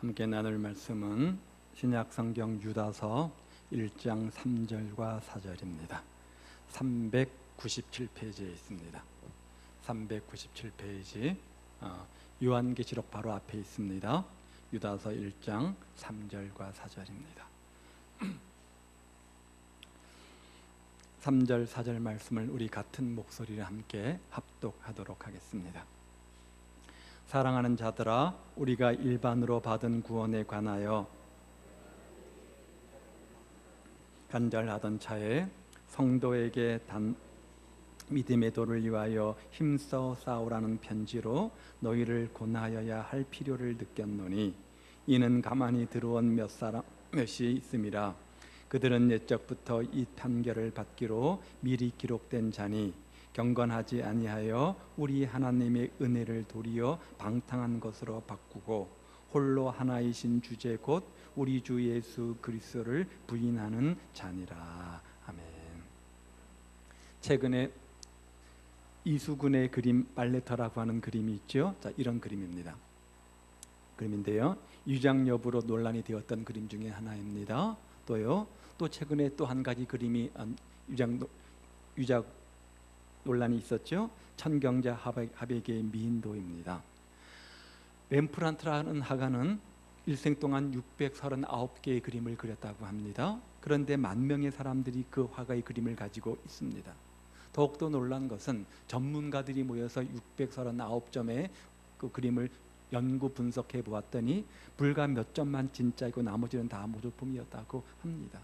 함께 나눌 말씀은 신약 성경 유다서 1장 3절과 4절입니다. 397페이지에 있습니다. 397페이지 요한계시록 바로 앞에 있습니다. 유다서 1장 3절과 4절입니다. 3절 4절 말씀을 우리 같은 목소리로 함께 합독하도록 하겠습니다. 사랑하는 자들아, 우리가 일반으로 받은 구원에 관하여 간절하던 차에 성도에게 믿음의 도를 위하여 힘써 싸우라는 편지로 너희를 권하여야 할 필요를 느꼈노니, 이는 가만히 들어온 몇이 있음이라. 그들은 옛적부터 이 판결을 받기로 미리 기록된 자니 경건하지 아니하여 우리 하나님의 은혜를 도리어 방탕한 것으로 바꾸고 홀로 하나이신 주제 곧 우리 주 예수 그리스도를 부인하는 자니라. 아멘. 최근에 이수근의 그림 빨래터라고 하는 그림이 있죠. 자, 이런 그림입니다. 그림인데요, 유장여부로 논란이 되었던 그림 중에 하나입니다. 또 최근에 또 한 가지 그림이 유작 논란이 있었죠. 천경자 하백의 미인도입니다. 렘프란트라는 화가는 일생 동안 639개의 그림을 그렸다고 합니다. 그런데 10,000명의 사람들이 그 화가의 그림을 가지고 있습니다. 더욱더 놀란 것은 전문가들이 모여서 639점의 그 그림을 연구 분석해 보았더니 불과 몇 점만 진짜이고 나머지는 다 모조품이었다고 합니다.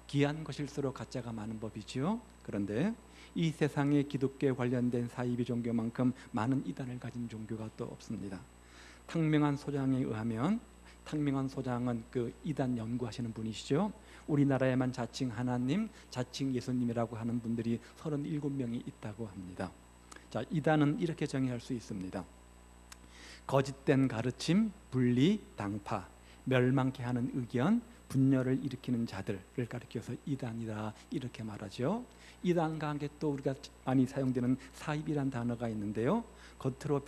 귀한 것일수록 가짜가 많은 법이지요. 그런데 이 세상에 기독교에 관련된 사이비 종교만큼 많은 이단을 가진 종교가 또 없습니다. 탕명한 소장에 의하면, 탕명한 소장은 그 이단 연구하시는 분이시죠. 우리나라에만 자칭 하나님, 자칭 예수님이라고 하는 분들이 37명이 있다고 합니다. 자, 이단은 이렇게 정의할 수 있습니다. 거짓된 가르침, 분리, 당파, 멸망케 하는 의견, 분열을 일으키는 자들을 가리켜서 이단이다 이렇게 말하죠. 이단과 함께 또 우리가 많이 사용되는 사입이란 단어가 있는데요, 겉으로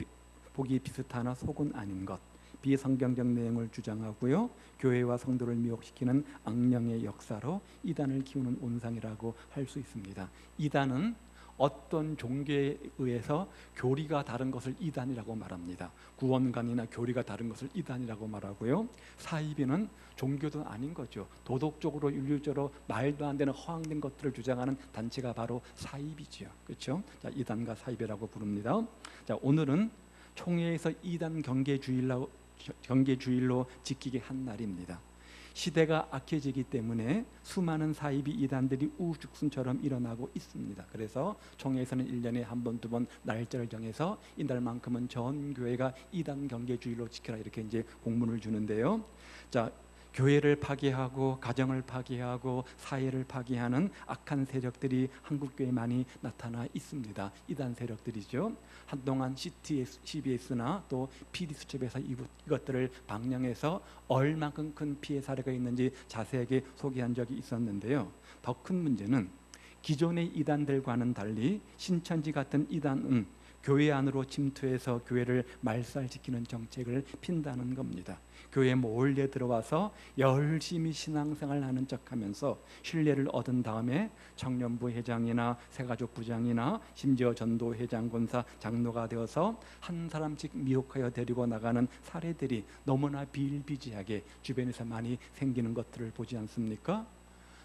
보기 비슷하나 속은 아닌 것, 비성경적 내용을 주장하고요, 교회와 성도를 미혹시키는 악령의 역사로 이단을 키우는 온상이라고 할 수 있습니다. 이단은 어떤 종교에 의해서 교리가 다른 것을 이단이라고 말합니다. 구원관이나 교리가 다른 것을 이단이라고 말하고요, 사이비는 종교도 아닌 거죠. 도덕적으로 윤리적으로 말도 안 되는 허황된 것들을 주장하는 단체가 바로 사이비지요. 그렇죠? 자, 이단과 사이비라고 부릅니다. 자, 오늘은 총회에서 이단 경계주일로 지키게 한 날입니다. 시대가 악해지기 때문에 수많은 사이비 이단들이 우후죽순처럼 일어나고 있습니다. 그래서 총회에서는 1년에 한 번, 2번 날짜를 정해서 이날만큼은 전 교회가 이단 경계주의로 지켜라 이렇게 이제 공문을 주는데요. 자, 교회를 파괴하고 가정을 파괴하고 사회를 파괴하는 악한 세력들이 한국교회에 많이 나타나 있습니다. 이단 세력들이죠. 한동안 CBS나 또 PD수첩에서 이것들을 방영해서 얼마큼 큰 피해 사례가 있는지 자세하게 소개한 적이 있었는데요, 더 큰 문제는 기존의 이단들과는 달리 신천지 같은 이단은 교회 안으로 침투해서 교회를 말살시키는 정책을 핀다는 겁니다. 교회에 몰래 들어와서 열심히 신앙생활을 하는 척하면서 신뢰를 얻은 다음에 청년부 회장이나 새가족 부장이나 심지어 전도회장, 권사, 장로가 되어서 한 사람씩 미혹하여 데리고 나가는 사례들이 너무나 비일비재하게 주변에서 많이 생기는 것들을 보지 않습니까?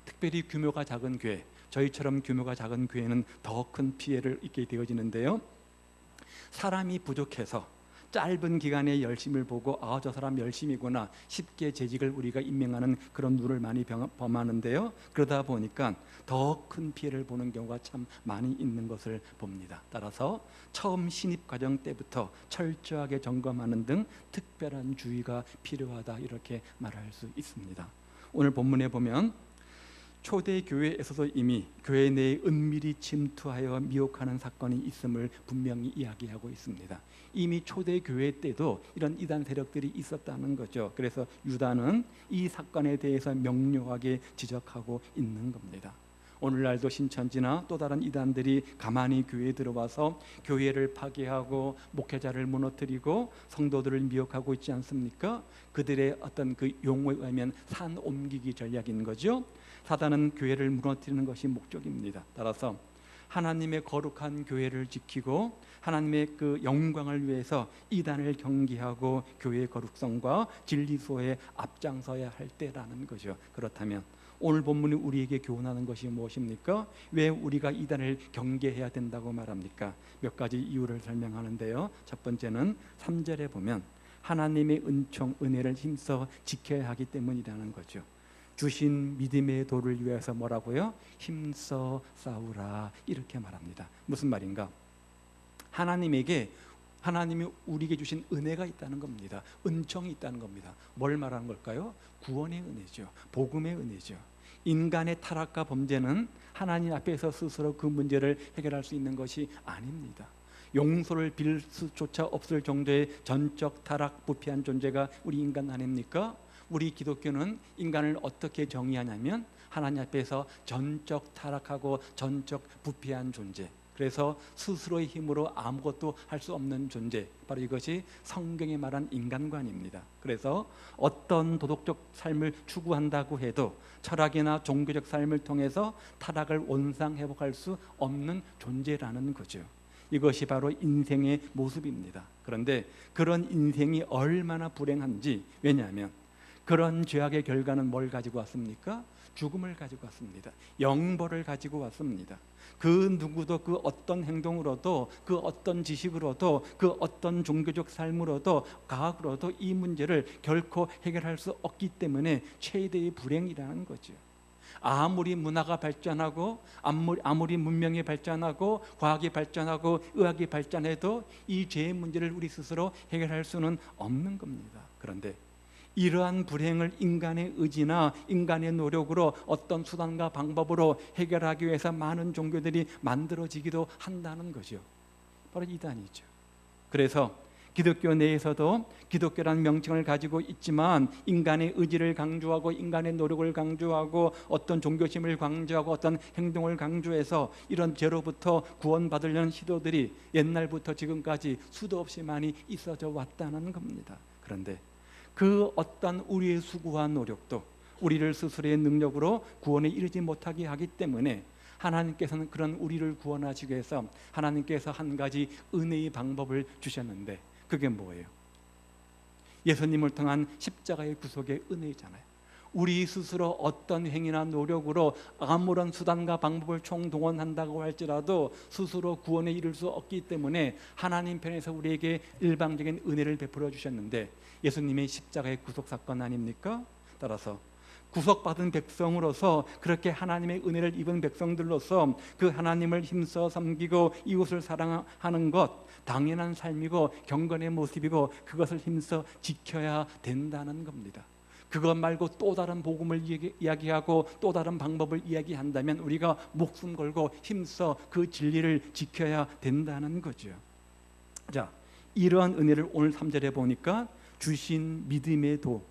특별히 규모가 작은 교회, 저희처럼 규모가 작은 교회는 더 큰 피해를 입게 되어지는데요, 사람이 부족해서 짧은 기간에 열심을 보고 저 사람 열심이구나 쉽게 재직을 우리가 임명하는 그런 룰을 많이 범하는데요, 그러다 보니까 더 큰 피해를 보는 경우가 참 많이 있는 것을 봅니다. 따라서 처음 신입 과정 때부터 철저하게 점검하는 등 특별한 주의가 필요하다 이렇게 말할 수 있습니다. 오늘 본문에 보면 초대 교회에서도 이미 교회 내에 은밀히 침투하여 미혹하는 사건이 있음을 분명히 이야기하고 있습니다. 이미 초대 교회 때도 이런 이단 세력들이 있었다는 거죠. 그래서 유다는 이 사건에 대해서 명료하게 지적하고 있는 겁니다. 오늘날도 신천지나 또 다른 이단들이 가만히 교회에 들어와서 교회를 파괴하고 목회자를 무너뜨리고 성도들을 미혹하고 있지 않습니까? 그들의 어떤 그 용어에 의하면 산 옮기기 전략인 거죠. 사단은 교회를 무너뜨리는 것이 목적입니다. 따라서 하나님의 거룩한 교회를 지키고 하나님의 그 영광을 위해서 이단을 경계하고 교회의 거룩성과 진리소에 앞장서야 할 때라는 거죠. 그렇다면 오늘 본문이 우리에게 교훈하는 것이 무엇입니까? 왜 우리가 이단을 경계해야 된다고 말합니까? 몇 가지 이유를 설명하는데요. 첫 번째는 3절에 보면 하나님의 은총, 은혜를 힘써 지켜야 하기 때문이라는 거죠. 주신 믿음의 도를 위해서 뭐라고요? 힘써 싸우라, 이렇게 말합니다. 무슨 말인가? 하나님이 우리에게 주신 은혜가 있다는 겁니다. 은총이 있다는 겁니다. 뭘 말하는 걸까요? 구원의 은혜죠. 복음의 은혜죠. 인간의 타락과 범죄는 하나님 앞에서 스스로 그 문제를 해결할 수 있는 것이 아닙니다. 용서를 빌 수조차 없을 정도의 전적 타락, 부패한 존재가 우리 인간 아닙니까? 우리 기독교는 인간을 어떻게 정의하냐면 하나님 앞에서 전적 타락하고 전적 부패한 존재, 그래서 스스로의 힘으로 아무것도 할 수 없는 존재, 바로 이것이 성경이 말한 인간관입니다. 그래서 어떤 도덕적 삶을 추구한다고 해도 철학이나 종교적 삶을 통해서 타락을 원상회복할 수 없는 존재라는 거죠. 이것이 바로 인생의 모습입니다. 그런데 그런 인생이 얼마나 불행한지, 왜냐하면 그런 죄악의 결과는 뭘 가지고 왔습니까? 죽음을 가지고 왔습니다. 영벌을 가지고 왔습니다. 그 누구도 그 어떤 행동으로도, 그 어떤 지식으로도, 그 어떤 종교적 삶으로도, 과학으로도 이 문제를 결코 해결할 수 없기 때문에 최대의 불행이라는 거죠. 아무리 문화가 발전하고 아무리 문명이 발전하고 과학이 발전하고 의학이 발전해도 이 죄의 문제를 우리 스스로 해결할 수는 없는 겁니다. 그런데 이러한 불행을 인간의 의지나 인간의 노력으로 어떤 수단과 방법으로 해결하기 위해서 많은 종교들이 만들어지기도 한다는 거죠. 바로 이단이죠. 그래서 기독교 내에서도 기독교라는 명칭을 가지고 있지만 인간의 의지를 강조하고 인간의 노력을 강조하고 어떤 종교심을 강조하고 어떤 행동을 강조해서 이런 죄로부터 구원받으려는 시도들이 옛날부터 지금까지 수도 없이 많이 있어져 왔다는 겁니다. 그런데 그 어떤 우리의 수고와 노력도 우리를 스스로의 능력으로 구원에 이르지 못하게 하기 때문에 하나님께서는 그런 우리를 구원하시기 위해서 하나님께서 한 가지 은혜의 방법을 주셨는데 그게 뭐예요? 예수님을 통한 십자가의 구속의 은혜잖아요. 우리 스스로 어떤 행위나 노력으로 아무런 수단과 방법을 총동원한다고 할지라도 스스로 구원에 이를 수 없기 때문에 하나님 편에서 우리에게 일방적인 은혜를 베풀어 주셨는데 예수님의 십자가의 구속 사건 아닙니까? 따라서 구속받은 백성으로서 그렇게 하나님의 은혜를 입은 백성들로서 그 하나님을 힘써 섬기고 이웃을 사랑하는 것 당연한 삶이고 경건의 모습이고 그것을 힘써 지켜야 된다는 겁니다. 그것 말고 또 다른 복음을 이야기하고 또 다른 방법을 이야기한다면 우리가 목숨 걸고 힘써 그 진리를 지켜야 된다는 거죠. 자, 이러한 은혜를 오늘 3절에 보니까 주신 믿음의 도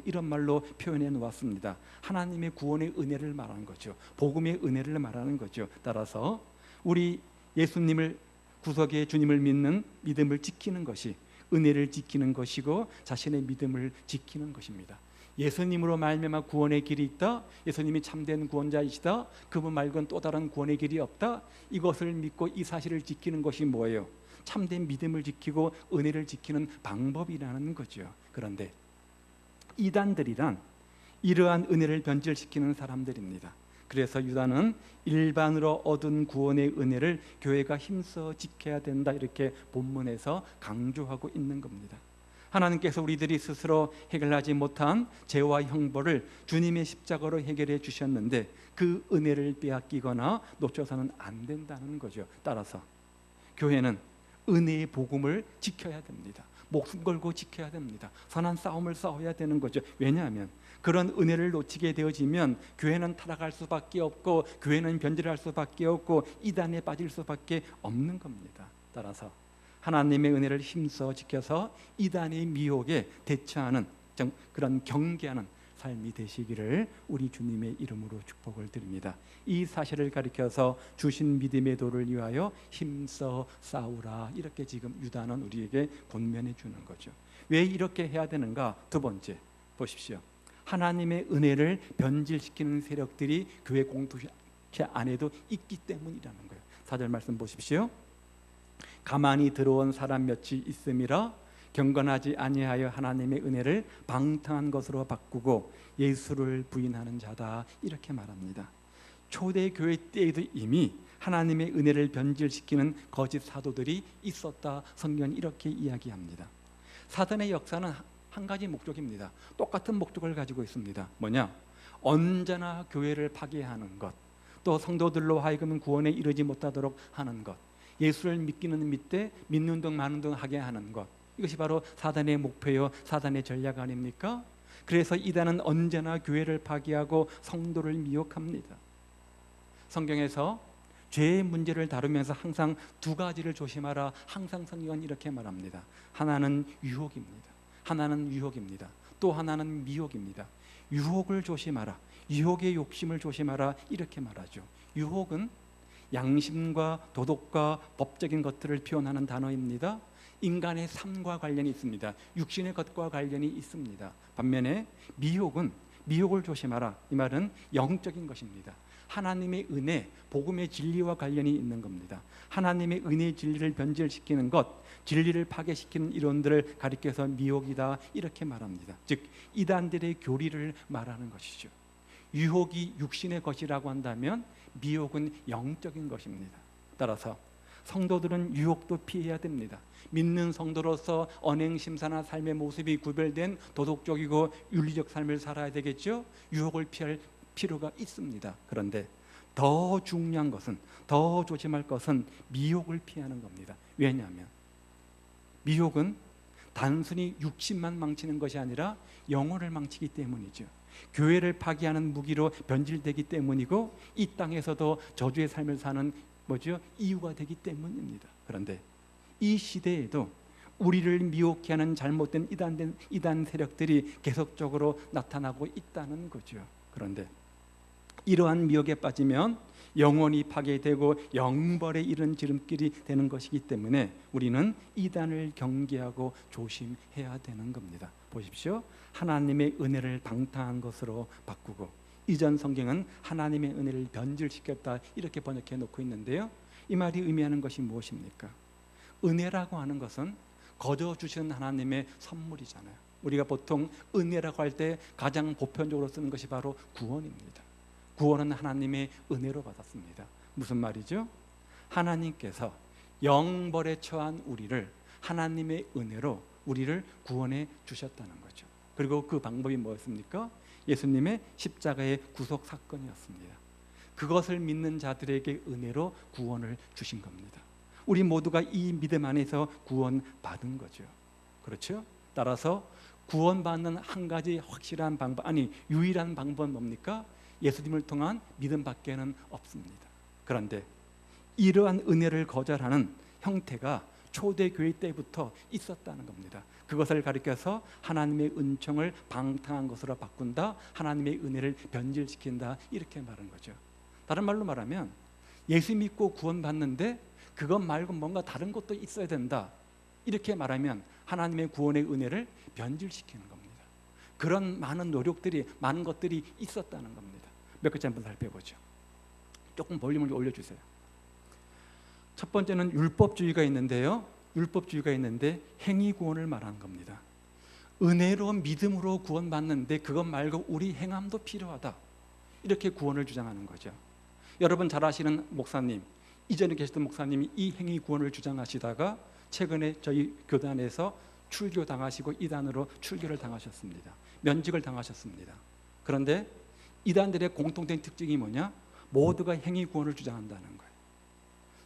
이런 말로 표현해 놓았습니다. 하나님의 구원의 은혜를 말하는 거죠. 복음의 은혜를 말하는 거죠. 따라서 우리 예수님을 구속의 주님을 믿는 믿음을 지키는 것이 은혜를 지키는 것이고 자신의 믿음을 지키는 것입니다. 예수님으로 말미암아 구원의 길이 있다. 예수님이 참된 구원자이시다. 그분 말고는 또 다른 구원의 길이 없다. 이것을 믿고 이 사실을 지키는 것이 뭐예요? 참된 믿음을 지키고 은혜를 지키는 방법이라는 거죠. 그런데 이단들이란 이러한 은혜를 변질시키는 사람들입니다. 그래서 유다는 일반으로 얻은 구원의 은혜를 교회가 힘써 지켜야 된다 이렇게 본문에서 강조하고 있는 겁니다. 하나님께서 우리들이 스스로 해결하지 못한 죄와 형벌을 주님의 십자가로 해결해 주셨는데 그 은혜를 빼앗기거나 놓쳐서는 안 된다는 거죠. 따라서 교회는 은혜의 복음을 지켜야 됩니다. 목숨 걸고 지켜야 됩니다. 선한 싸움을 싸워야 되는 거죠. 왜냐하면 그런 은혜를 놓치게 되어지면 교회는 타락할 수밖에 없고 교회는 변질할 수밖에 없고 이단에 빠질 수밖에 없는 겁니다. 따라서 하나님의 은혜를 힘써 지켜서 이단의 미혹에 대처하는 그런 경계하는 삶이 되시기를 우리 주님의 이름으로 축복을 드립니다. 이 사실을 가리켜서 주신 믿음의 도를 위하여 힘써 싸우라, 이렇게 지금 유다는 우리에게 권면해 주는 거죠. 왜 이렇게 해야 되는가? 두 번째 보십시오. 하나님의 은혜를 변질시키는 세력들이 교회 공동체 안에도 있기 때문이라는 거예요. 4절 말씀 보십시오. 가만히 들어온 사람 몇이 있음이라 경건하지 아니하여 하나님의 은혜를 방탕한 것으로 바꾸고 예수를 부인하는 자다, 이렇게 말합니다. 초대교회 때에도 이미 하나님의 은혜를 변질시키는 거짓 사도들이 있었다, 성경은 이렇게 이야기합니다. 사단의 역사는 한 가지 목적입니다. 똑같은 목적을 가지고 있습니다. 뭐냐? 언제나 교회를 파괴하는 것, 또 성도들로 하여금 구원에 이르지 못하도록 하는 것, 예수를 믿기는 믿되 믿는 등 마는 등 하게 하는 것, 이것이 바로 사단의 목표요, 사단의 전략 아닙니까? 그래서 이단은 언제나 교회를 파괴하고 성도를 미혹합니다. 성경에서 죄의 문제를 다루면서 항상 두 가지를 조심하라, 항상 성경은 이렇게 말합니다. 하나는 유혹입니다. 하나는 유혹입니다. 또 하나는 미혹입니다. 유혹을 조심하라, 유혹의 욕심을 조심하라, 이렇게 말하죠. 유혹은 양심과 도덕과 법적인 것들을 표현하는 단어입니다. 인간의 삶과 관련이 있습니다. 육신의 것과 관련이 있습니다. 반면에 미혹은, 미혹을 조심하라, 이 말은 영적인 것입니다. 하나님의 은혜, 복음의 진리와 관련이 있는 겁니다. 하나님의 은혜의 진리를 변질시키는 것, 진리를 파괴시키는 이론들을 가리켜서 미혹이다, 이렇게 말합니다. 즉 이단들의 교리를 말하는 것이죠. 유혹이 육신의 것이라고 한다면 미혹은 영적인 것입니다. 따라서 성도들은 유혹도 피해야 됩니다. 믿는 성도로서 언행심사나 삶의 모습이 구별된 도덕적이고 윤리적 삶을 살아야 되겠죠. 유혹을 피할 필요가 있습니다. 그런데 더 중요한 것은, 더 조심할 것은 미혹을 피하는 겁니다. 왜냐하면 미혹은 단순히 육신만 망치는 것이 아니라 영혼을 망치기 때문이죠. 교회를 파괴하는 무기로 변질되기 때문이고 이 땅에서도 저주의 삶을 사는 이유가 되기 때문입니다. 그런데 이 시대에도 우리를 미혹해 하는 잘못된 이단 세력들이 계속적으로 나타나고 있다는 거죠. 그런데 이러한 미혹에 빠지면 영원히 파괴되고 영벌에 이른 지름길이 되는 것이기 때문에 우리는 이단을 경계하고 조심해야 되는 겁니다. 보십시오. 하나님의 은혜를 방탕한 것으로 바꾸고, 이전 성경은 하나님의 은혜를 변질시켰다, 이렇게 번역해 놓고 있는데요. 이 말이 의미하는 것이 무엇입니까? 은혜라고 하는 것은 거저 주시는 하나님의 선물이잖아요. 우리가 보통 은혜라고 할 때 가장 보편적으로 쓰는 것이 바로 구원입니다. 구원은 하나님의 은혜로 받았습니다. 무슨 말이죠? 하나님께서 영벌에 처한 우리를 하나님의 은혜로 우리를 구원해 주셨다는 거죠. 그리고 그 방법이 뭐였습니까? 예수님의 십자가의 구속 사건이었습니다. 그것을 믿는 자들에게 은혜로 구원을 주신 겁니다. 우리 모두가 이 믿음 안에서 구원받은 거죠. 그렇죠? 따라서 구원받는 한 가지 확실한 방법, 유일한 방법은 뭡니까? 예수님을 통한 믿음밖에는 없습니다. 그런데 이러한 은혜를 거절하는 형태가 초대교회 때부터 있었다는 겁니다. 그것을 가리켜서 하나님의 은총을 방탕한 것으로 바꾼다, 하나님의 은혜를 변질시킨다, 이렇게 말한 거죠. 다른 말로 말하면 예수 믿고 구원받는데 그것 말고 뭔가 다른 것도 있어야 된다, 이렇게 말하면 하나님의 구원의 은혜를 변질시키는 겁니다. 그런 많은 노력들이, 많은 것들이 있었다는 겁니다. 몇 가지 한번 살펴보죠. 조금 볼륨을 올려주세요. 첫 번째는 율법주의가 있는데요. 율법주의가 있는데 행위 구원을 말하는 겁니다. 은혜로 믿음으로 구원받는데 그것 말고 우리 행함도 필요하다, 이렇게 구원을 주장하는 거죠. 여러분 잘 아시는 목사님, 이전에 계셨던 목사님이 이 행위 구원을 주장하시다가 최근에 저희 교단에서 출교당하시고 이단으로 출교를 당하셨습니다. 면직을 당하셨습니다. 그런데 이단들의 공통된 특징이 뭐냐? 모두가 행위 구원을 주장한다는 거예요.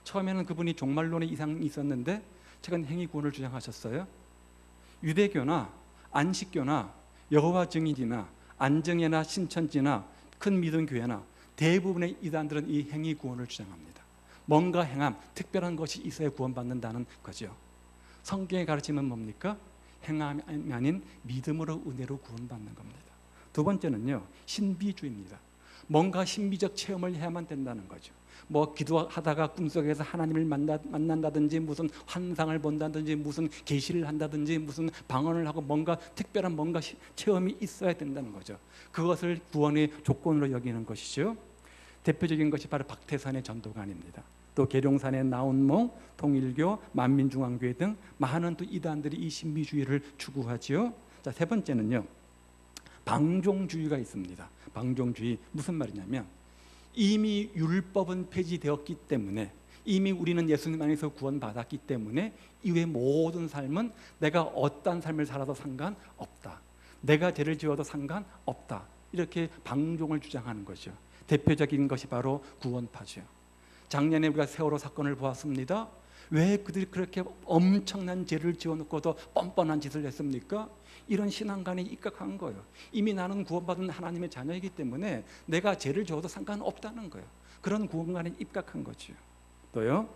처음에는 그분이 종말론에 이상이 있었는데 최근 행위 구원을 주장하셨어요. 유대교나 안식교나 여호와 증인이나 안정회나 신천지나 큰 믿음 교회나 대부분의 이단들은 이 행위 구원을 주장합니다. 뭔가 행함, 특별한 것이 있어야 구원받는다는 거죠. 성경의 가르침은 뭡니까? 행함이 아닌 믿음으로 은혜로 구원받는 겁니다. 두 번째는요, 신비주의입니다. 뭔가 신비적 체험을 해야만 된다는 거죠. 뭐 기도하다가 꿈속에서 하나님을 만난다든지, 무슨 환상을 본다든지, 무슨 계시를 한다든지, 무슨 방언을 하고 뭔가 특별한 뭔가 체험이 있어야 된다는 거죠. 그것을 구원의 조건으로 여기는 것이죠. 대표적인 것이 바로 박태선의 전도관입니다. 또 계룡산의 나온몽, 통일교, 만민중앙교회 등 많은 또 이단들이 이 신비주의를 추구하지요. 자, 세 번째는요, 방종주의가 있습니다. 방종주의, 무슨 말이냐면 이미 율법은 폐지되었기 때문에, 이미 우리는 예수님 안에서 구원받았기 때문에 이외의 모든 삶은 내가 어떠한 삶을 살아도 상관없다, 내가 죄를 지어도 상관없다, 이렇게 방종을 주장하는 거죠. 대표적인 것이 바로 구원파죠. 작년에 우리가 세월호 사건을 보았습니다. 왜 그들이 그렇게 엄청난 죄를 지어놓고도 뻔뻔한 짓을 했습니까? 이런 신앙관에 입각한 거예요. 이미 나는 구원받은 하나님의 자녀이기 때문에 내가 죄를 지어도 상관없다는 거예요. 그런 구원관에 입각한 거죠. 또요,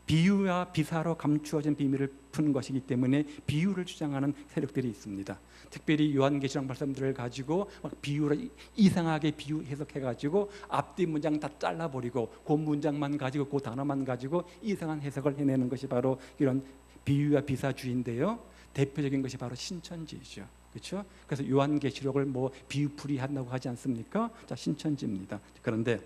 비유와 비사로 감추어진 비밀을 푸는 것이기 때문에 비유를 주장하는 세력들이 있습니다. 특별히 요한계시록 말씀들을 가지고 막 비유를 이상하게 비유 해석해가지고 앞뒤 문장 다 잘라버리고 그 문장만 가지고 그 단어만 가지고 이상한 해석을 해내는 것이 바로 이런 비유와 비사주의인데요. 대표적인 것이 바로 신천지이죠. 그렇죠? 그래서 요한계시록을 뭐 비유풀이 한다고 하지 않습니까? 자, 신천지입니다. 그런데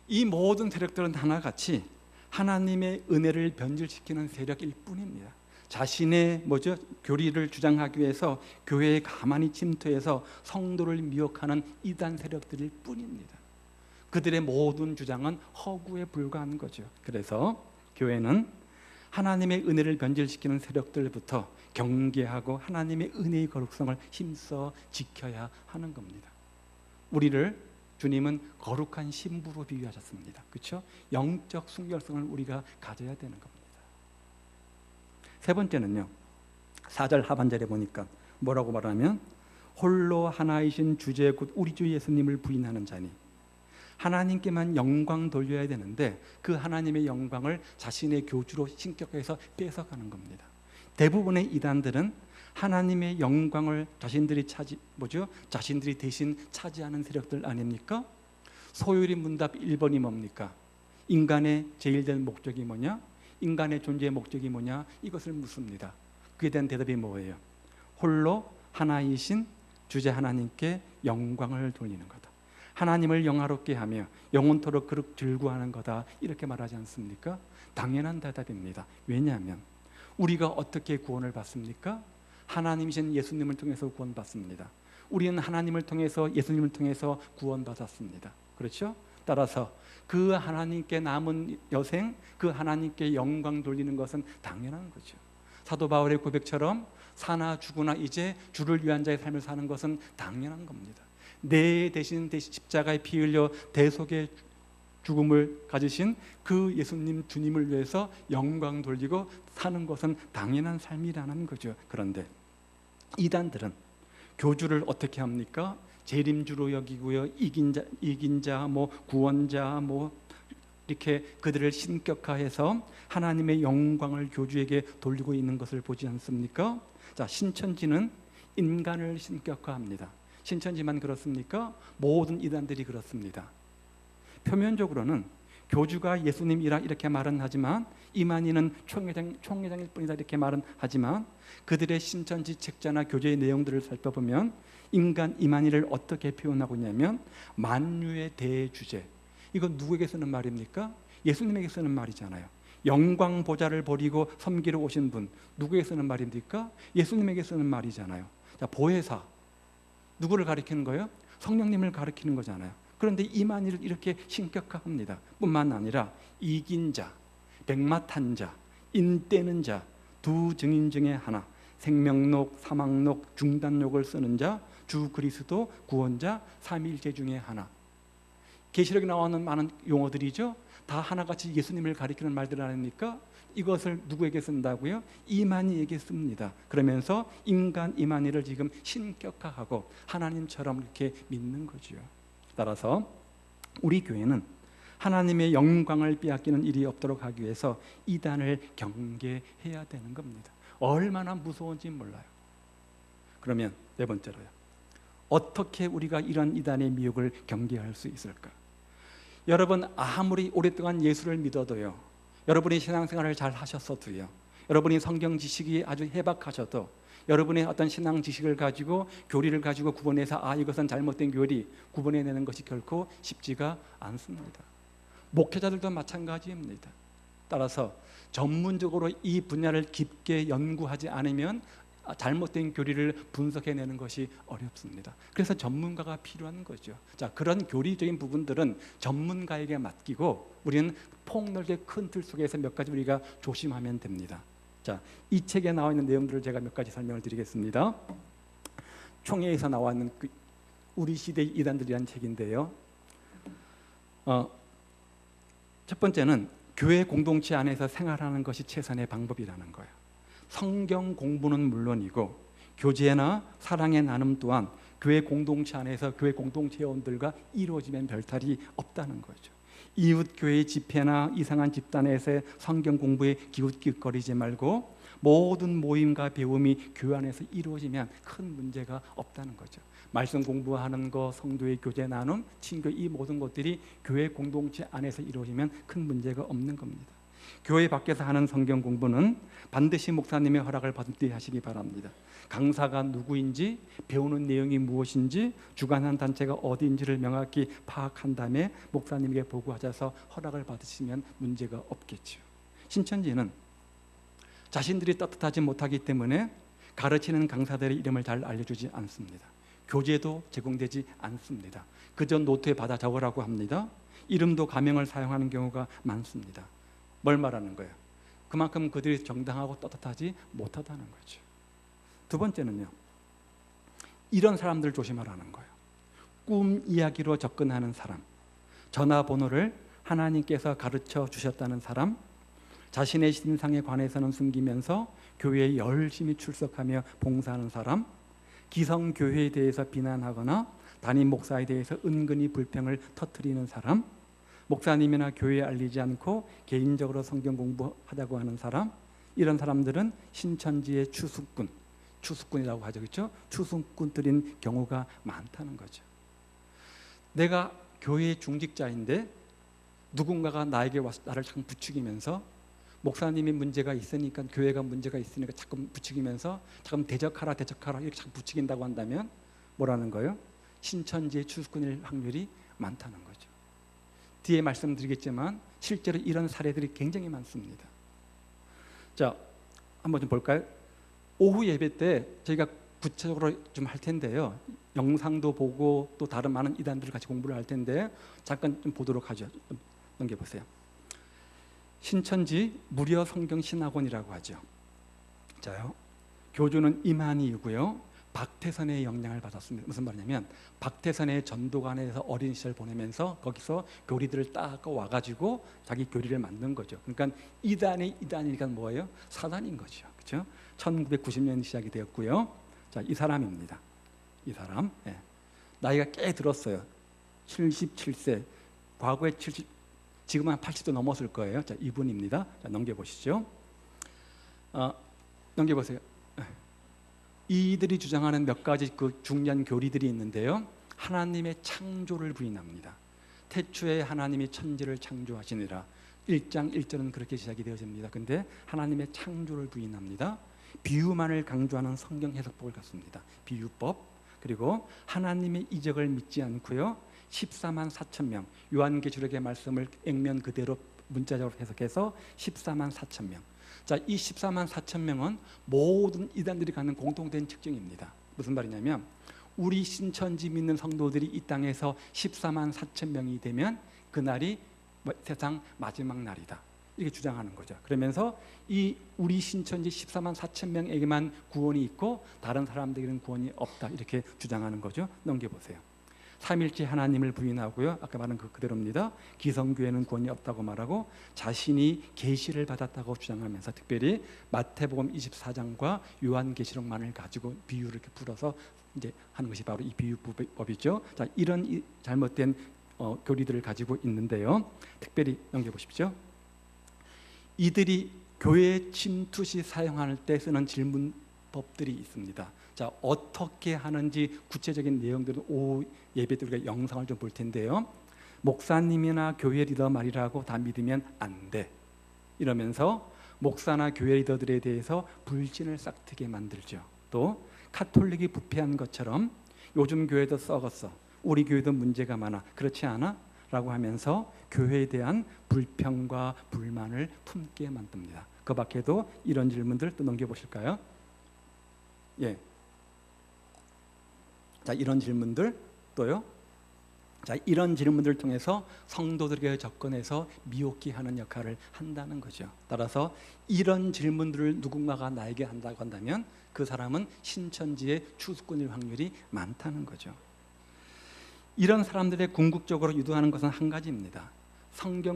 이 모든 세력들은 하나같이 하나님의 은혜를 변질시키는 세력일 뿐입니다. 자신의 교리를 주장하기 위해서 교회에 가만히 침투해서 성도를 미혹하는 이단 세력들일 뿐입니다. 그들의 모든 주장은 허구에 불과한 거죠. 그래서 교회는 하나님의 은혜를 변질시키는 세력들부터 경계하고 하나님의 은혜의 거룩성을 힘써 지켜야 하는 겁니다. 우리를 주님은 거룩한 신부로 비유하셨습니다. 그렇죠? 영적 순결성을 우리가 가져야 되는 겁니다. 세 번째는요, 4절 하반절에 보니까 뭐라고 말하면 홀로 하나이신 주제 곧 우리 주 예수님을 부인하는 자니, 하나님께만 영광 돌려야 되는데 그 하나님의 영광을 자신의 교주로 신격화해서 뺏어가는 겁니다. 대부분의 이단들은 하나님의 영광을 자신들이 자신들이 대신 차지하는 세력들 아닙니까? 소요리 문답 1번이 뭡니까? 인간의 제일된 목적이 뭐냐? 인간의 존재의 목적이 뭐냐? 이것을 묻습니다. 그에 대한 대답이 뭐예요? 홀로 하나이신 주제 하나님께 영광을 돌리는 거다. 하나님을 영화롭게 하며 영원토록 그렇게 즐거워하는 거다, 이렇게 말하지 않습니까? 당연한 대답입니다. 왜냐하면 우리가 어떻게 구원을 받습니까? 하나님이신 예수님을 통해서 구원받습니다. 우리는 하나님을 통해서, 예수님을 통해서 구원받았습니다. 그렇죠? 따라서 그 하나님께 남은 여생, 그 하나님께 영광 돌리는 것은 당연한 거죠. 사도 바울의 고백처럼 사나 죽으나 이제 주를 위한 자의 삶을 사는 것은 당연한 겁니다. 내 대신 십자가에 피 흘려 대속의 죽음을 가지신 그 예수님 주님을 위해서 영광 돌리고 사는 것은 당연한 삶이라는 거죠. 그런데 이단들은 교주를 어떻게 합니까? 재림주로 여기고요, 이긴 자, 구원자, 이렇게 그들을 신격화해서 하나님의 영광을 교주에게 돌리고 있는 것을 보지 않습니까? 자, 신천지는 인간을 신격화합니다. 신천지만 그렇습니까? 모든 이단들이 그렇습니다. 표면적으로는 교주가 예수님이라 이렇게 말은 하지만 이만희는 총회장일 뿐이다 이렇게 말은 하지만 그들의 신천지 책자나 교제의 내용들을 살펴보면 인간 이만희를 어떻게 표현하고 있냐면 만유의 대주제. 이건 누구에게 쓰는 말입니까? 예수님에게 쓰는 말이잖아요. 영광 보좌를 버리고 섬기러 오신 분, 누구에게 쓰는 말입니까? 예수님에게 쓰는 말이잖아요. 자, 보혜사, 누구를 가리키는 거예요? 성령님을 가리키는 거잖아요. 그런데 이만희를 이렇게 신격화합니다. 뿐만 아니라 이긴 자, 백마탄 자, 인떼는 자, 두 증인 중에 하나, 생명록, 사망록, 중단록을 쓰는 자, 주 그리스도, 구원자, 삼위일체 중에 하나. 계시록에 나오는 많은 용어들이죠. 다 하나같이 예수님을 가리키는 말들 아닙니까? 이것을 누구에게 쓴다고요? 이만희에게 씁니다. 그러면서 인간 이만희를 지금 신격화하고 하나님처럼 이렇게 믿는 거죠. 따라서 우리 교회는 하나님의 영광을 빼앗기는 일이 없도록 하기 위해서 이단을 경계해야 되는 겁니다. 얼마나 무서운지 몰라요. 그러면 네 번째로요, 어떻게 우리가 이런 이단의 미혹을 경계할 수 있을까? 여러분 아무리 오랫동안 예수를 믿어도요, 여러분이 신앙생활을 잘 하셨어도요, 여러분이 성경 지식이 아주 해박하셔도 여러분의 어떤 신앙 지식을 가지고 교리를 가지고 구분해서 이것은 잘못된 교리 구분해내는 것이 결코 쉽지가 않습니다. 목회자들도 마찬가지입니다. 따라서 전문적으로 이 분야를 깊게 연구하지 않으면 잘못된 교리를 분석해내는 것이 어렵습니다. 그래서 전문가가 필요한 거죠. 자, 그런 교리적인 부분들은 전문가에게 맡기고 우리는 폭넓게 큰 틀 속에서 몇 가지 우리가 조심하면 됩니다. 자, 이 책에 나와 있는 내용들을 제가 몇 가지 설명을 드리겠습니다. 총회에서 나와 있는 우리 시대의 이단들이라는 책인데요. 첫 번째는 교회 공동체 안에서 생활하는 것이 최선의 방법이라는 거예요. 성경 공부는 물론이고 교제나 사랑의 나눔 또한 교회 공동체 안에서 교회 공동체 회원들과 이루어지면 별탈이 없다는 거죠. 이웃 교회 집회나 이상한 집단에서의 성경 공부에 기웃기웃거리지 말고 모든 모임과 배움이 교회 안에서 이루어지면 큰 문제가 없다는 거죠. 말씀 공부하는 거, 성도의 교제 나눔, 친교, 이 모든 것들이 교회 공동체 안에서 이루어지면 큰 문제가 없는 겁니다. 교회 밖에서 하는 성경 공부는 반드시 목사님의 허락을 받은 뒤에 하시기 바랍니다. 강사가 누구인지, 배우는 내용이 무엇인지, 주관하는 단체가 어디인지를 명확히 파악한 다음에 목사님에게 보고하셔서 허락을 받으시면 문제가 없겠죠. 신천지는 자신들이 떳떳하지 못하기 때문에 가르치는 강사들의 이름을 잘 알려주지 않습니다. 교재도 제공되지 않습니다. 그저 노트에 받아 적으라고 합니다. 이름도 가명을 사용하는 경우가 많습니다. 뭘 말하는 거예요? 그만큼 그들이 정당하고 떳떳하지 못하다는 거죠. 두 번째는요, 이런 사람들 조심하라는 거예요. 꿈 이야기로 접근하는 사람, 전화번호를 하나님께서 가르쳐 주셨다는 사람, 자신의 신상에 관해서는 숨기면서 교회에 열심히 출석하며 봉사하는 사람, 기성교회에 대해서 비난하거나 담임 목사에 대해서 은근히 불평을 터뜨리는 사람, 목사님이나 교회에 알리지 않고 개인적으로 성경 공부하자고 하는 사람, 이런 사람들은 신천지의 추수꾼이라고 하죠, 그렇죠? 추수꾼들인 경우가 많다는 거죠. 내가 교회의 중직자인데 누군가가 나에게 와서 나를 자꾸 부추기면서 목사님이 문제가 있으니까, 교회가 문제가 있으니까 자꾸 부추기면서 자꾸 대적하라 이렇게 자꾸 부추긴다고 한다면 뭐라는 거예요? 신천지의 추수꾼일 확률이 많다는 거죠. 뒤에 말씀드리겠지만 실제로 이런 사례들이 굉장히 많습니다. 자, 한번 좀 볼까요? 오후 예배 때 저희가 구체적으로 좀 할 텐데요. 영상도 보고 또 다른 많은 이단들을 같이 공부를 할 텐데 잠깐 좀 보도록 하죠. 좀 넘겨보세요. 신천지 무료 성경 신학원이라고 하죠. 자요, 교주는 이만희이고요. 박태선의 영향을 받았습니다. 무슨 말이냐면 박태선의 전도관에서 어린 시절 보내면서 거기서 교리들을 따고 와가지고 자기 교리를 만든 거죠. 그러니까 이단이니까 뭐예요? 사단인 거죠. 그렇죠? 1990년 시작이 되었고요. 자, 이 사람입니다. 이 사람, 예. 나이가 꽤 들었어요. 77세. 과거에 70, 지금은 한 80도 넘었을 거예요. 자, 이분입니다. 자, 넘겨보시죠. 넘겨보세요. 이들이 주장하는 몇 가지 그 중요한 교리들이 있는데요. 하나님의 창조를 부인합니다. 태초에 하나님이 천지를 창조하시니라. 1장 1절은 그렇게 시작이 되어집니다. 근데 하나님의 창조를 부인합니다. 비유만을 강조하는 성경 해석법을 갖습니다. 비유법. 그리고 하나님의 이적을 믿지 않고요. 14만 4천 명, 요한계시록의 말씀을 액면 그대로 문자적으로 해석해서 14만 4천 명. 자, 이 14만 4천 명은 모든 이단들이 갖는 공통된 특징입니다. 무슨 말이냐면 우리 신천지 믿는 성도들이 이 땅에서 14만 4천 명이 되면 그날이 세상 마지막 날이다, 이렇게 주장하는 거죠. 그러면서 이 우리 신천지 14만 4천 명에게만 구원이 있고 다른 사람들에게는 구원이 없다, 이렇게 주장하는 거죠. 넘겨보세요. 삼일째 하나님을 부인하고요. 아까 말한 그대로입니다. 기성교회는 구원이 없다고 말하고 자신이 계시를 받았다고 주장하면서 특별히 마태복음 24장과 요한계시록만을 가지고 비유를 이렇게 풀어서 이제 하는 것이 바로 이 비유법이죠. 자, 이런 잘못된 교리들을 가지고 있는데요. 특별히 넘겨보십시오. 이들이 교회 침투 시 사용할 때 쓰는 질문법 기법들이 있습니다. 자, 어떻게 하는지 구체적인 내용들은 오후 예배 때 우리가 영상을 좀 볼 텐데요. 목사님이나 교회 리더 말이라고 다 믿으면 안 돼. 이러면서 목사나 교회 리더들에 대해서 불신을 싹트게 만들죠. 또 카톨릭이 부패한 것처럼 요즘 교회도 썩었어. 우리 교회도 문제가 많아. 그렇지 않아? 라고 하면서 교회에 대한 불평과 불만을 품게 만듭니다. 그 밖에도 이런 질문들 또 넘겨보실까요? 예. 자, 이런 질문들 또요. 자, 이런 질문들을 통해서 성도들에게 접근해서 미혹게 하는 역할을 한다는 거죠. 따라서 이런 질문들을 누군가가 나에게 한다고 한다면 그 사람은 신천지의 추수꾼일 확률이 많다는 거죠. 이런 사람들의 궁극적으로 유도하는 것은 한 가지입니다.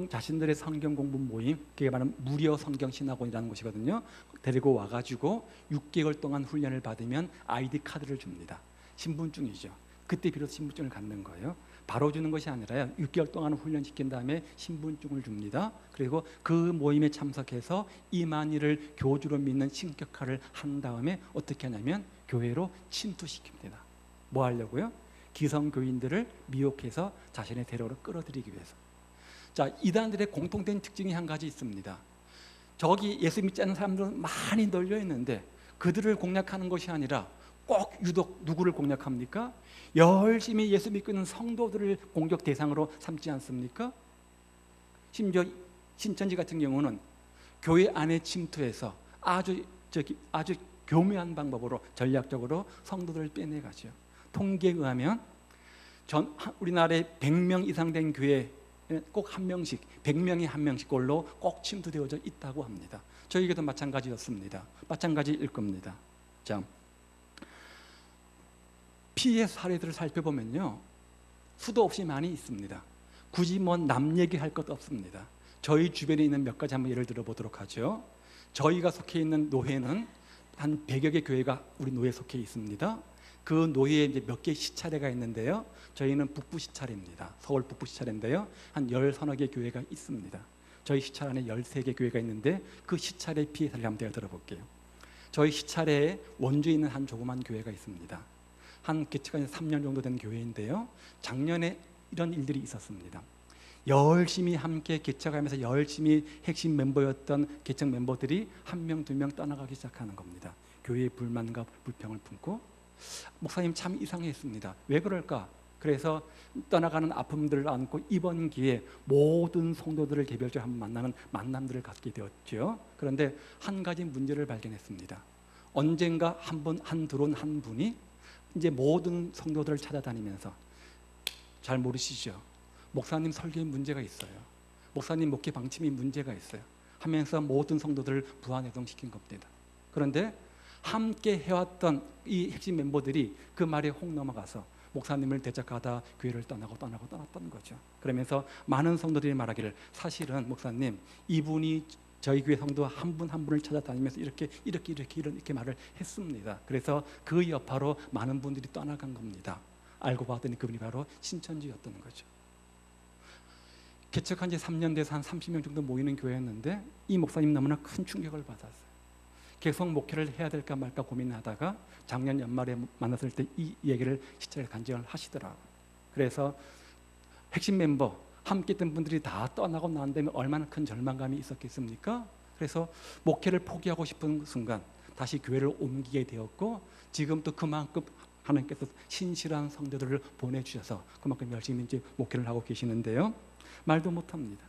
자신들의 성경 공부 모임, 그게 바로 무료 성경 신학원이라는 곳이거든요. 데리고 와가지고 6개월 동안 훈련을 받으면 아이디 카드를 줍니다. 신분증이죠. 그때 비로소 신분증을 갖는 거예요. 바로 주는 것이 아니라요, 6개월 동안 훈련시킨 다음에 신분증을 줍니다. 그리고 그 모임에 참석해서 이만희를 교주로 믿는 신격화를 한 다음에 어떻게 하냐면 교회로 침투시킵니다. 뭐 하려고요? 기성교인들을 미혹해서 자신의 대로로 끌어들이기 위해서. 자, 이단들의 공통된 특징이 한 가지 있습니다. 저기 예수 믿지 않는 사람들은 많이 널려 있는데 그들을 공략하는 것이 아니라 꼭 유독 누구를 공략합니까? 열심히 예수 믿고 있는 성도들을 공격 대상으로 삼지 않습니까? 심지어 신천지 같은 경우는 교회 안에 침투해서 아주 교묘한 방법으로 전략적으로 성도들을 빼내가죠. 통계에 의하면 우리나라에 100명 이상 된 교회에 꼭 한 명씩, 100명에 한 명씩꼴로 꼭 침투되어져 있다고 합니다. 저희에게도 마찬가지였습니다. 마찬가지일 겁니다. 자, 피해 사례들을 살펴보면요, 수도 없이 많이 있습니다. 굳이 뭐 남 얘기할 것도 없습니다. 저희 주변에 있는 몇 가지 한번 예를 들어보도록 하죠. 저희가 속해 있는 노회는 한 100여 개 교회가 우리 노회에 속해 있습니다. 그 노회에 이제 몇 개 시차례가 있는데요. 저희는 북부 시차례입니다. 서울 북부 시차례인데요. 한 10서너 개 교회가 있습니다. 저희 시차례 안에 13개 교회가 있는데 그 시차례 피해 사례를 한번 제가 들어볼게요. 저희 시차례에 원주에 있는 한 조그만 교회가 있습니다. 한 개척한 3년 정도 된 교회인데요. 작년에 이런 일들이 있었습니다. 열심히 함께 개척하면서 열심히 핵심 멤버였던 개척 멤버들이 한 명, 두 명 떠나가기 시작하는 겁니다. 교회의 불만과 불평을 품고. 목사님 참 이상했습니다. 왜 그럴까? 그래서 떠나가는 아픔들을 안고 이번 기회에 모든 성도들을 개별적으로 한번 만나는 만남들을 갖게 되었죠. 그런데 한 가지 문제를 발견했습니다. 언젠가 한 들어온 한 분이 이제 모든 성도들을 찾아다니면서, 잘 모르시죠? 목사님 설교에 문제가 있어요. 목사님 목회 방침이 문제가 있어요. 하면서 모든 성도들을 부안해동시킨 겁니다. 그런데 함께 해왔던 이 핵심 멤버들이 그 말에 혹 넘어가서 목사님을 대적하다 교회를 떠났던 거죠. 그러면서 많은 성도들이 말하기를, 사실은 목사님, 이분이 저희 교회 성도 한 분 한 분을 찾아다니면서 이렇게 말을 했습니다. 그래서 그 여파로 많은 분들이 떠나간 겁니다. 알고 봤더니 그분이 바로 신천지였던 거죠. 개척한 지 3년 돼서 한 30명 정도 모이는 교회였는데 이 목사님 너무나 큰 충격을 받았어요. 계속 목회를 해야 될까 말까 고민하다가 작년 연말에 만났을 때 이 얘기를 시찰 간증을 하시더라고요. 그래서 핵심 멤버 함께 있던 분들이 다 떠나고 난 다음에 얼마나 큰 절망감이 있었겠습니까? 그래서 목회를 포기하고 싶은 순간 다시 교회를 옮기게 되었고, 지금 또 그만큼 하나님께서 신실한 성도들을 보내주셔서 그만큼 열심히 이제 목회를 하고 계시는데요. 말도 못합니다.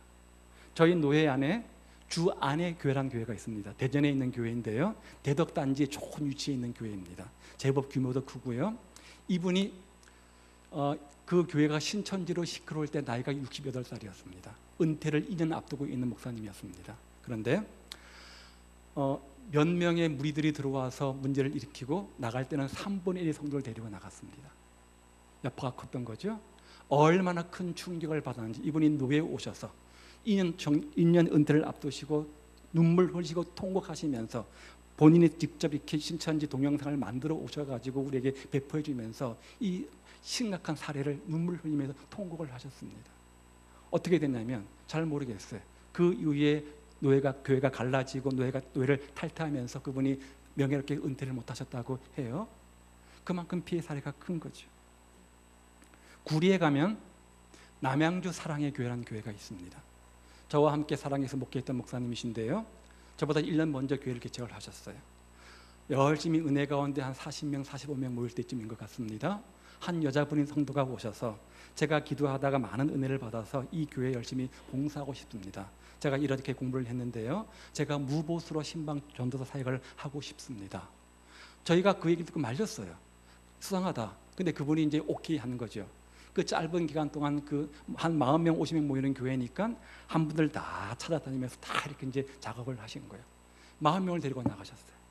저희 노회 안에 주 안에 교회라는 교회가 있습니다. 대전에 있는 교회인데요. 대덕단지에 좋은 위치에 있는 교회입니다. 제법 규모도 크고요. 이분이 그 교회가 신천지로 시끄러울 때 나이가 68살이었습니다. 은퇴를 2년 앞두고 있는 목사님이었습니다. 그런데 몇 명의 무리들이 들어와서 문제를 일으키고 나갈 때는 3분의 1의 성도를 데리고 나갔습니다. 여파가 컸던 거죠. 얼마나 큰 충격을 받았는지 이분이 노회에 오셔서 2년 은퇴를 앞두시고 눈물 흘리시고 통곡하시면서 본인이 직접 이렇게 신천지 동영상을 만들어 오셔가지고 우리에게 배포해 주면서 이 심각한 사례를 눈물 흘리면서 통곡을 하셨습니다. 어떻게 됐냐면 잘 모르겠어요. 그 이후에 교회가 갈라지고 노회를 탈퇴하면서 그분이 명예롭게 은퇴를 못하셨다고 해요. 그만큼 피해 사례가 큰 거죠. 구리에 가면 남양주 사랑의 교회라는 교회가 있습니다. 저와 함께 사랑에서 목회했던 목사님이신데요, 저보다 1년 먼저 교회를 개척을 하셨어요. 열심히 은혜 가운데 한 40명, 45명 모일 때쯤인 것 같습니다. 한 여자분인 성도가 오셔서 제가 기도하다가 많은 은혜를 받아서 이 교회에 열심히 봉사하고 싶습니다. 제가 이렇게 공부를 했는데요, 제가 무보수로 신방 전도사 사역을 하고 싶습니다. 저희가 그 얘기 듣고 말렸어요. 수상하다. 근데 그분이 이제 오케이 하는 거죠. 그 짧은 기간 동안 그 한 40명, 50명 모이는 교회니까 한 분들 다 찾아다니면서 다 이렇게 이제 작업을 하신 거예요. 40명을 데리고 나가셨어요.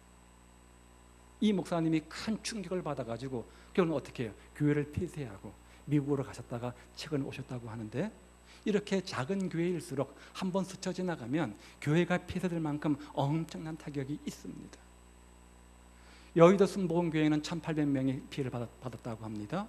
이 목사님이 큰 충격을 받아가지고 결국은 어떻게 해요? 교회를 폐쇄하고 미국으로 가셨다가 최근에 오셨다고 하는데, 이렇게 작은 교회일수록 한번 스쳐 지나가면 교회가 폐쇄될 만큼 엄청난 타격이 있습니다. 여의도 순복음교회는 1800명이 피해를 받았다고 합니다.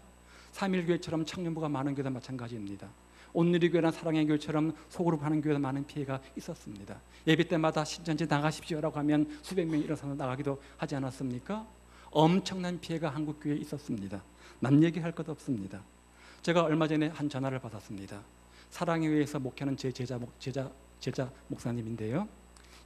3.1교회처럼 청년부가 많은 교회도 마찬가지입니다. 온누리교회나 사랑의 교회처럼 소그룹 하는 교회도 많은 피해가 있었습니다. 예배 때마다 신천지 나가십시오라고 하면 수백 명이 일어서서 나가기도 하지 않았습니까? 엄청난 피해가 한국 교회에 있었습니다. 남 얘기할 것 없습니다. 제가 얼마 전에 한 전화를 받았습니다. 사랑의 교회에서 목회하는 제 제자 목사님인데요,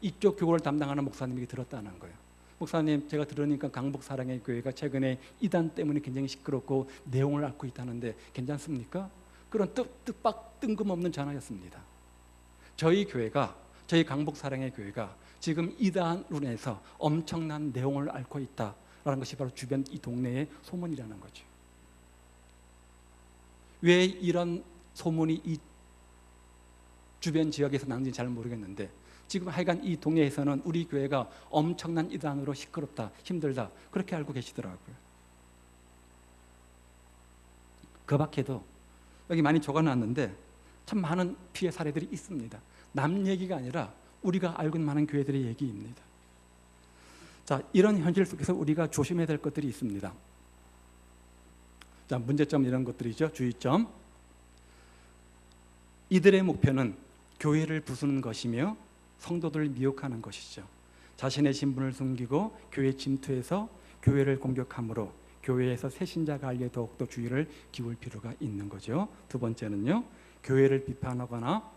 이쪽 교회를 담당하는 목사님이 들었다는 거예요. 목사님, 제가 들으니까 강북 사랑의 교회가 최근에 이단 때문에 굉장히 시끄럽고 내용을 앓고 있다는데 괜찮습니까? 그런 뜬금없는 전화였습니다. 저희 교회가, 저희 강북 사랑의 교회가 지금 이단으로 인해서 엄청난 내용을 앓고 있다라는 것이 바로 주변 이 동네의 소문이라는 거죠. 왜 이런 소문이 이 주변 지역에서 나는지 잘 모르겠는데, 지금 하여간 이 동네에서는 우리 교회가 엄청난 이단으로 시끄럽다, 힘들다, 그렇게 알고 계시더라고요. 그 밖에도 여기 많이 적어놨는데 참 많은 피해 사례들이 있습니다. 남 얘기가 아니라 우리가 알고 있는 많은 교회들의 얘기입니다. 자, 이런 현실 속에서 우리가 조심해야 될 것들이 있습니다. 자, 문제점 이런 것들이죠. 주의점. 이들의 목표는 교회를 부수는 것이며 성도들을 미혹하는 것이죠. 자신의 신분을 숨기고 교회 침투해서 교회를 공격함으로 교회에서 새신자가 알기에 더욱더 주의를 기울 필요가 있는 거죠. 두 번째는요, 교회를 비판하거나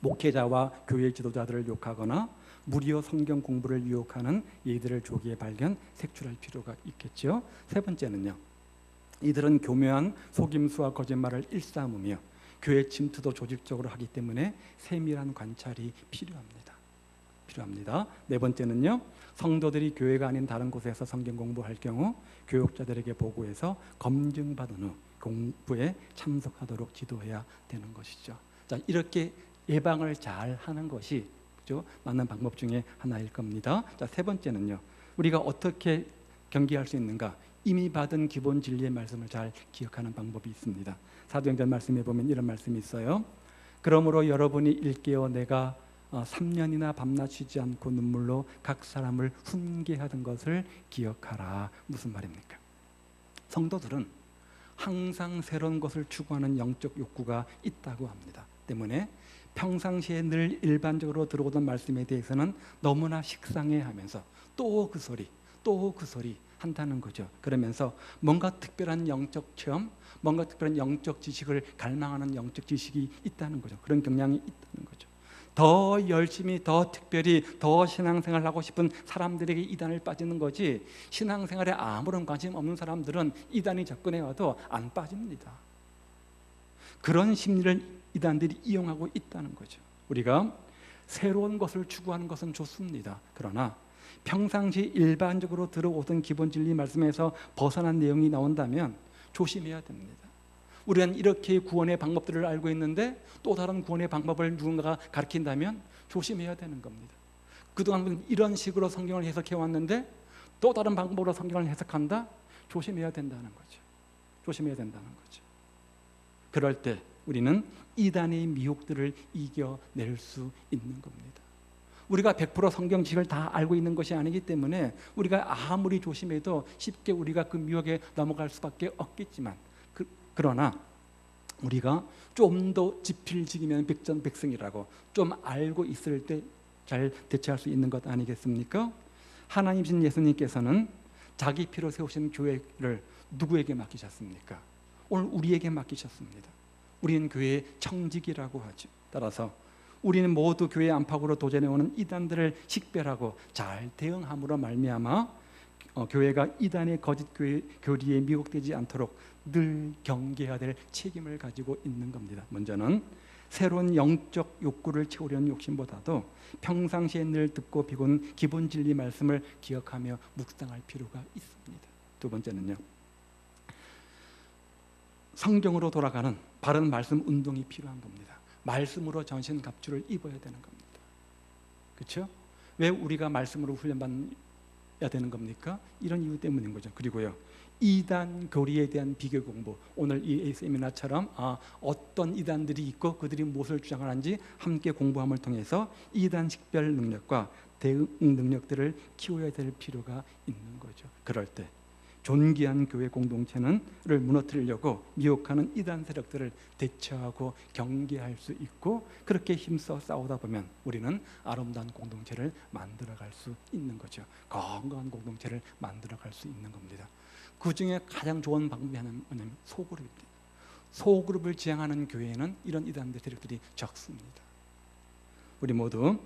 목회자와 교회 지도자들을 욕하거나 무리여 성경 공부를 유혹하는 이들을 조기에 발견, 색출할 필요가 있겠죠. 세 번째는요, 이들은 교묘한 속임수와 거짓말을 일삼으며 교회 침투도 조직적으로 하기 때문에 세밀한 관찰이 필요합니다. 네 번째는요, 성도들이 교회가 아닌 다른 곳에서 성경 공부할 경우 교육자들에게 보고해서 검증받은 후 공부에 참석하도록 지도해야 되는 것이죠. 자, 이렇게 예방을 잘 하는 것이 맞는 방법 중에 하나일 겁니다. 자, 세 번째는요, 우리가 어떻게 경계할 수 있는가? 이미 받은 기본 진리의 말씀을 잘 기억하는 방법이 있습니다. 사도행전 말씀에 보면 이런 말씀이 있어요. 그러므로 여러분이 일깨어 내가 3년이나 밤낮 쉬지 않고 눈물로 각 사람을 훈계하던 것을 기억하라. 무슨 말입니까? 성도들은 항상 새로운 것을 추구하는 영적 욕구가 있다고 합니다. 때문에 평상시에 늘 일반적으로 들어오던 말씀에 대해서는 너무나 식상해하면서 또 그 소리 한다는 거죠. 그러면서 뭔가 특별한 영적 체험, 뭔가 특별한 영적 지식을 갈망하는 영적 지식이 있다는 거죠. 그런 경향이 있다는 거죠. 더 열심히, 더 특별히, 더 신앙생활을 하고 싶은 사람들에게 이단을 빠지는 거지, 신앙생활에 아무런 관심 없는 사람들은 이단이 접근해와도 안 빠집니다. 그런 심리를 이단들이 이용하고 있다는 거죠. 우리가 새로운 것을 추구하는 것은 좋습니다. 그러나 평상시 일반적으로 들어오던 기본 진리 말씀에서 벗어난 내용이 나온다면 조심해야 됩니다. 우리는 이렇게 구원의 방법들을 알고 있는데 또 다른 구원의 방법을 누군가가 가르친다면 조심해야 되는 겁니다. 그동안 이런 식으로 성경을 해석해 왔는데 또 다른 방법으로 성경을 해석한다? 조심해야 된다는 거죠. 조심해야 된다는 거죠. 그럴 때 우리는 이단의 미혹들을 이겨낼 수 있는 겁니다. 우리가 100% 성경 지식을 다 알고 있는 것이 아니기 때문에 우리가 아무리 조심해도 쉽게 우리가 그 미혹에 넘어갈 수밖에 없겠지만, 그러나 우리가 좀 더 지필지기면 백전백승이라고 좀 알고 있을 때 잘 대처할 수 있는 것 아니겠습니까? 하나님이신 예수님께서는 자기 피로 세우신 교회를 누구에게 맡기셨습니까? 오늘 우리에게 맡기셨습니다. 우리는 교회의 청직이라고 하죠. 따라서 우리는 모두 교회 안팎으로 도전해오는 이단들을 식별하고 잘 대응함으로 말미암아 교회가 이단의 거짓 교리에 미혹되지 않도록 늘 경계해야 될 책임을 가지고 있는 겁니다. 먼저는 새로운 영적 욕구를 채우려는 욕심보다도 평상시에 늘 듣고 배운 기본 진리 말씀을 기억하며 묵상할 필요가 있습니다. 두 번째는요, 성경으로 돌아가는 바른 말씀 운동이 필요한 겁니다. 말씀으로 전신갑주를 입어야 되는 겁니다. 그렇죠? 왜 우리가 말씀으로 훈련받아야 되는 겁니까? 이런 이유 때문인 거죠. 그리고요, 이단 교리에 대한 비교 공부, 오늘 이 세미나처럼 어떤 이단들이 있고 그들이 무엇을 주장하는지 함께 공부함을 통해서 이단 식별 능력과 대응 능력들을 키워야 될 필요가 있는 거죠. 그럴 때 존귀한 교회 공동체를 무너뜨리려고 미혹하는 이단 세력들을 대처하고 경계할 수 있고, 그렇게 힘써 싸우다 보면 우리는 아름다운 공동체를 만들어갈 수 있는 거죠. 건강한 공동체를 만들어갈 수 있는 겁니다. 그 중에 가장 좋은 방법이 하나는 뭐냐면 소그룹입니다. 소그룹을 지향하는 교회에는 이런 이단들 세력들이 적습니다. 우리 모두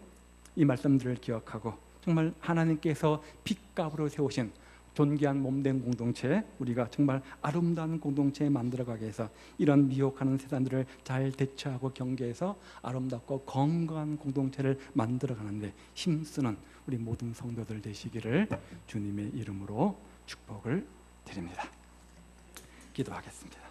이 말씀들을 기억하고 정말 하나님께서 핏값으로 세우신 존귀한 몸된 공동체, 우리가 정말 아름다운 공동체 만들어가게 해서 이런 미혹하는 세상들을 잘 대처하고 경계해서 아름답고 건강한 공동체를 만들어가는데 힘쓰는 우리 모든 성도들 되시기를 주님의 이름으로 축복을 드립니다. 기도하겠습니다.